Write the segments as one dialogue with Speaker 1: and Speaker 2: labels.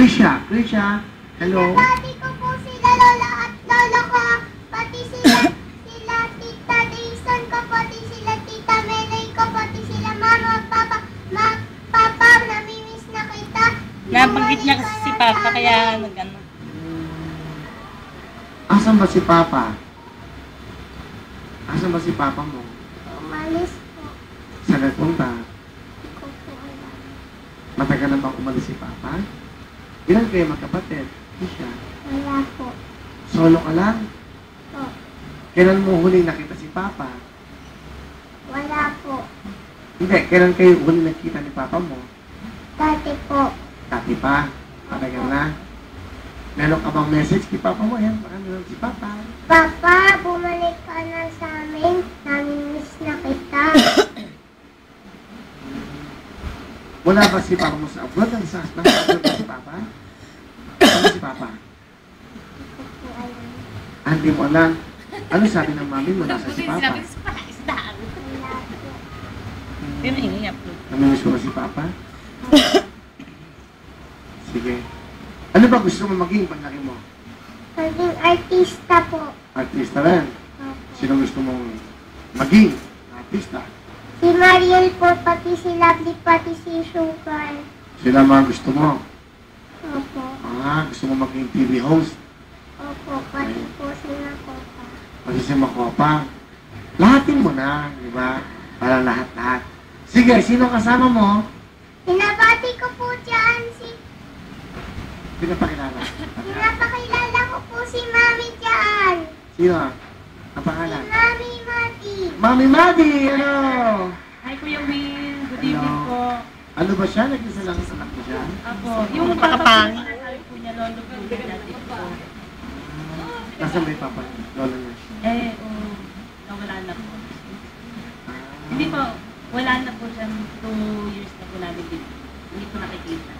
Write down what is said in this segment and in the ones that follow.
Speaker 1: Krisha, hello.
Speaker 2: Pinabati ko po sila lola at lolo ko, pati sila tita Dayson ko, pati sila tita Melay ko, pati sila mama at papa. Papa, namimiss na kita.
Speaker 3: Nabanggit niya kasi si Papa, kaya nag-ano.
Speaker 1: Asan ba si Papa? Asan ba si Papa mo?
Speaker 2: Umalis po.
Speaker 1: Saan nagpunta?
Speaker 2: Hindi ko po alam.
Speaker 1: Matagal na ba umalis si Papa? Ilan kayo magkapatid? Krisha.
Speaker 2: Wala po.
Speaker 1: Solo ka lang?
Speaker 2: Po.
Speaker 1: Kailan mo huling nakita si Papa?
Speaker 2: Wala po.
Speaker 1: Hindi, kailan kayo huling nakita ni Papa mo?
Speaker 2: Dati po.
Speaker 1: Dati pa? Matagal na? Meron ka bang message kay Papa mo? Yan, baka meron si Papa.
Speaker 2: Papa, bumalik ka na sa amin. Namimiss na kita.
Speaker 1: Wala ba si Papa mo sa abroad? Nasa abroad ba si Papa? Ano si Papa?
Speaker 2: Hindi ko po alam.
Speaker 1: Hindi mo alam. Ano sabi ng mami mo? Nasa si Papa?
Speaker 2: Wala po.
Speaker 3: Pero ingay po.
Speaker 1: Namimiss mo ba si Papa? Sige. Ano ba gusto mo maging pag laki mo?
Speaker 2: Maging artista po.
Speaker 1: Artista rin.
Speaker 2: Opo.
Speaker 1: Sino gusto mong maging artista?
Speaker 2: Si Mariel po, pati si Lovely, pati si Sugar.
Speaker 1: Sila mga gusto mo.
Speaker 2: Opo.
Speaker 1: Gusto mo maging TV host.
Speaker 2: Opo, pati po sila ko pa.
Speaker 1: Pati si Makopa. Lahatin mo na, di ba? Para lahat-lahat. Sige, sino kasama mo?
Speaker 2: Pinabati ko po dyan si...
Speaker 1: Pinapakilala.
Speaker 2: Pinapakilala ko po si Mami dyan.
Speaker 1: Sino? Ang
Speaker 2: Si
Speaker 1: pangalan?
Speaker 2: Mami Mati.
Speaker 1: Mami Madi! Ano?
Speaker 3: Hi, Kuya Will. Good
Speaker 1: Hello.
Speaker 3: evening po.
Speaker 1: Ano ba siya? Nag-isa lang sa anak mo siya?
Speaker 3: Ako, yung Papa po, sabi po niya, lolo po niya dati po.
Speaker 1: Nasaan ba yung papa? Lola niya.
Speaker 3: Nawala na po. Hindi po, wala na po siya 2 years na po namin dito. Hindi po nakikita.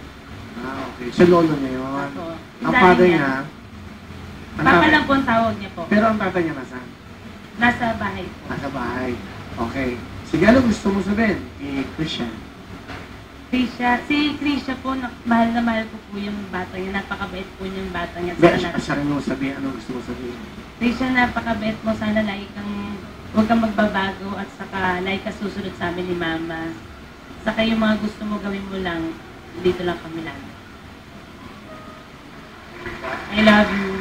Speaker 1: Okay. Sa lolo niya yun.
Speaker 3: Ako.
Speaker 1: Ang father niya? Ang
Speaker 3: Papa
Speaker 1: tatay-
Speaker 3: lang po ang tawag niya po.
Speaker 1: Pero ang tatay niya nasaan?
Speaker 3: Nasa bahay po.
Speaker 1: Nasa bahay. Okay. Sige, ano gusto mo sabihin? Christian.
Speaker 3: Si Krisha po, mahal na mahal ko po yung bata niya. Napakabait po yung bata niya.
Speaker 1: Siya rin mo sabihin. Ano gusto mo sabihin?
Speaker 3: Krisha, napakabait mo. Sana lagi kang, huwag kang magbabago at saka lagi ka susunod sa amin ni Mama. Saka yung mga gusto mo gawin mo lang, dito lang kami lang. I love you.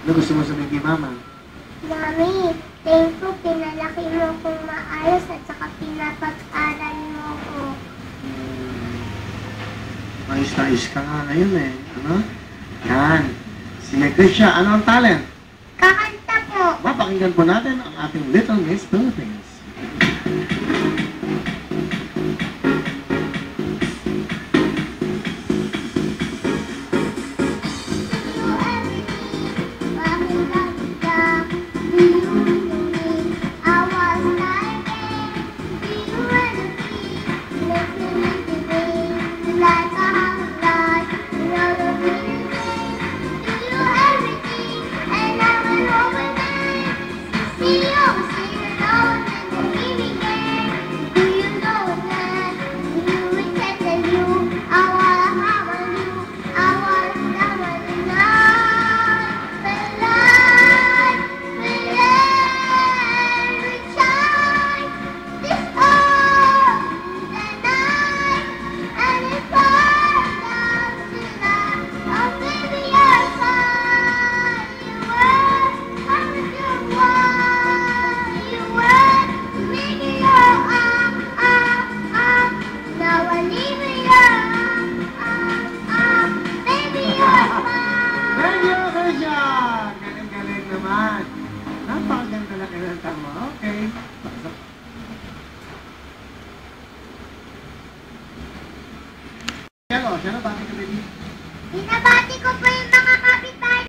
Speaker 1: Ano gusto mo sabihin kay Mama?
Speaker 2: Mami, thank you. Pinalaki mo kong maayos at saka pinapag-aral mo ko.
Speaker 1: Ayos na ayos ka nga ngayon eh. Ano? Yan. Sige, Krisha, ano ang talent?
Speaker 2: Kakanta po.
Speaker 1: Mapakinggan po natin ang ating Little Miss Philippines. Thank you, Krisha! Galing-galing naman. Napakaganda na kinanta mo. Okay. Siya na ba?